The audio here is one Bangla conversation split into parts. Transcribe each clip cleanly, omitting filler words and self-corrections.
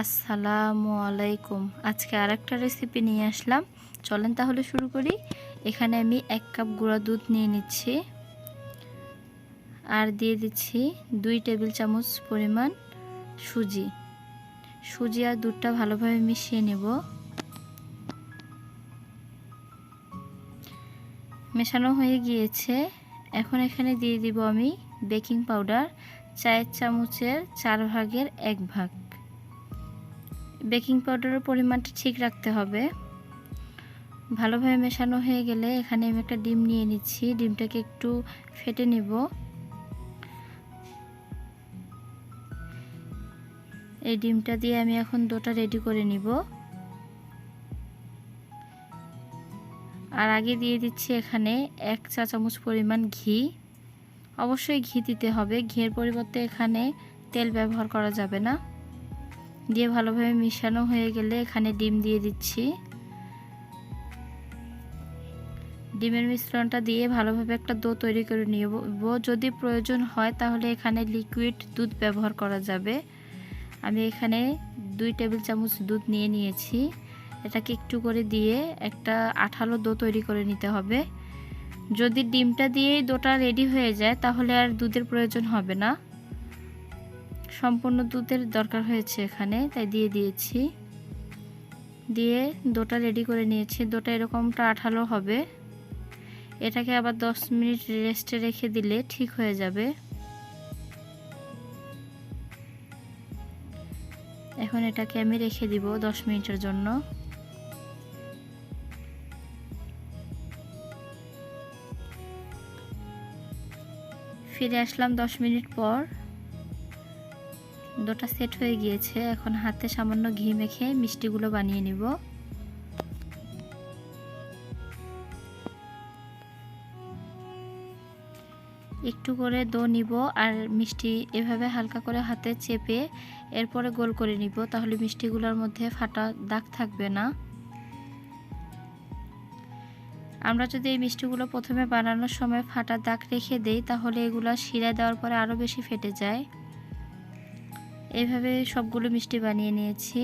আসসালামু আলাইকুম। আজকে আরেকটা রেসিপি নিয়ে আসলাম, চলেন তাহলে শুরু করি। এখানে আমি 1 কাপ গুঁড়া দুধ নিয়ে নিচ্ছি আর দিয়ে দিচ্ছি 2 টেবিল চামচ পরিমাণ সুজি আর দুধটা ভালোভাবে মিশিয়ে নেব। মেশানো হয়ে গিয়েছে। এখন এখানে দিয়ে দিব আমি বেকিং পাউডার 4 চামচের 4 ভাগের 1 ভাগ। বেকিং পাউডারের পরিমাণটা ঠিক রাখতে হবে। ভালোভাবে মেশানো হয়ে গেলে এখানে আমি একটা ডিম নিয়ে নিচ্ছি। ডিমটাকে একটু ফেটে নিব। এই ডিমটা দিয়ে আমি এখন ডোটা রেডি করে নিব। আর আগে দিয়ে দিচ্ছি এখানে 1 চা চামচ পরিমাণ ঘি। অবশ্যই ঘি দিতে হবে, ঘিয়ের পরিবর্তে এখানে তেল ব্যবহার করা যাবে না। দিয়ে ভালোভাবে মিশানো হয়ে গেলে এখানে ডিম দিয়ে দিচ্ছি। ডিমের মিশ্রণটা দিয়ে ভালোভাবে একটা ডো তৈরি করে নিব। যদি প্রয়োজন হয় তাহলে এখানে লিকুইড দুধ ব্যবহার করা যাবে। আমি এখানে 2 টেবিল চামচ দুধ নিয়ে নিয়েছি। এটাকে একটু করে দিয়ে একটা আঠালো ডো তৈরি করে নিতে হবে। যদি ডিমটা দিয়ে ডোটা রেডি হয়ে যায় তাহলে আর দুধের প্রয়োজন হবে না। সম্পূর্ণ দুধের দরকার হয়েছে এখানে, তাই দিয়ে দিয়েছি। দিয়ে ডোটা রেডি করে নিয়েছি। ডোটা এরকমটা আঠালো হবে। এটাকে আবার 10 মিনিট রেস্টে রেখে দিলে ঠিক হয়ে যাবে। এখন এটাকে আমি রেখে দিব 10 মিনিটের জন্য। ফিরে আসলাম 10 মিনিট পর। ডোটা সেট হয়ে গিয়েছে। এখন হাতে সামান্য ঘি মেখে মিষ্টিগুলো বানিয়ে নিব। একটু করে ডো নিব আর মিষ্টি এভাবে হালকা করে হাতে চেপে এরপরে গোল করে নিব, তাহলে মিষ্টিগুলোর মধ্যে ফাটা দাগ থাকবে না। আমরা যদি এই মিষ্টিগুলো প্রথমে বানানোর সময় ফাটা দাগ রেখে দেই তাহলে এগুলো শিরা দেওয়ার পরে আরও বেশি ফেটে যায়। এইভাবে সবগুলো মিষ্টি বানিয়ে নিয়েছি।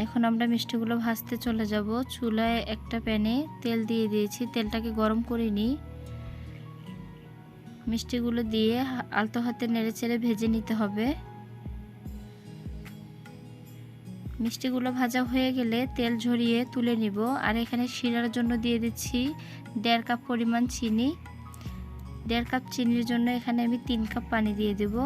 এখন আমরা মিষ্টিগুলো ভাজতে চলে যাব। চুলায় একটা প্যানে তেল দিয়ে দিয়েছি। তেলটাকে গরম করে নিই। মিষ্টিগুলো দিয়ে আলতো হাতে নেড়েচেড়ে ভেজে নিতে হবে। মিষ্টিগুলো ভাজা হয়ে গেলে তেল ঝরিয়ে তুলে নিব। আর এখানে শিরার জন্য দিয়ে দিচ্ছি 1.5 কাপ পরিমাণ চিনি। 1.5 কাপ চিনির জন্য এখানে আমি 3 কাপ পানি দিয়ে দেব।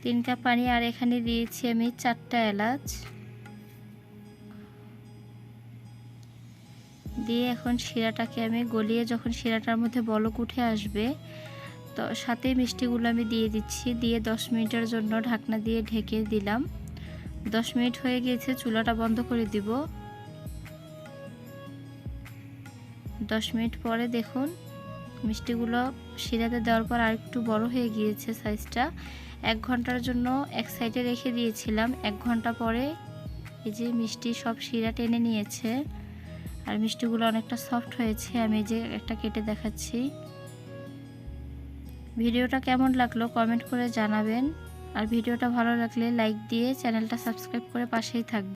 তিন কাপ পানি আর এখানে দিয়েছি আমি 4টা এলাচ দিয়ে এখন শিরাটাকে আমি গলিয়ে যখন শিরাটার মধ্যে বলক উঠে আসবে তো সাথে মিষ্টিগুলো আমি দিয়ে দিচ্ছি। দিয়ে 10 মিনিটের জন্য ঢাকনা দিয়ে ঢেকে দিলাম। 10 মিনিট হয়ে গিয়েছে, চুলাটা বন্ধ করে দিব। 10 মিনিট পরে দেখুন মিষ্টিগুলো শিরাতে দেওয়ার পর আরেকটু বড় হয়ে গিয়েছে সাইজটা। 1 ঘন্টার জন্য এক সাইডে রেখে দিয়েছিলাম। 1 ঘন্টা পরে এই যে মিষ্টি সব শিরা টেনে নিয়েছে আর মিষ্টিগুলো অনেকটা সফট হয়েছে। আমি যে একটা কেটে দেখাচ্ছি। ভিডিওটা কেমন লাগলো কমেন্ট করে জানাবেন। আর ভিডিওটা ভালো লাগলে লাইক দিয়ে চ্যানেলটা সাবস্ক্রাইব করে পাশেই থাকবেন।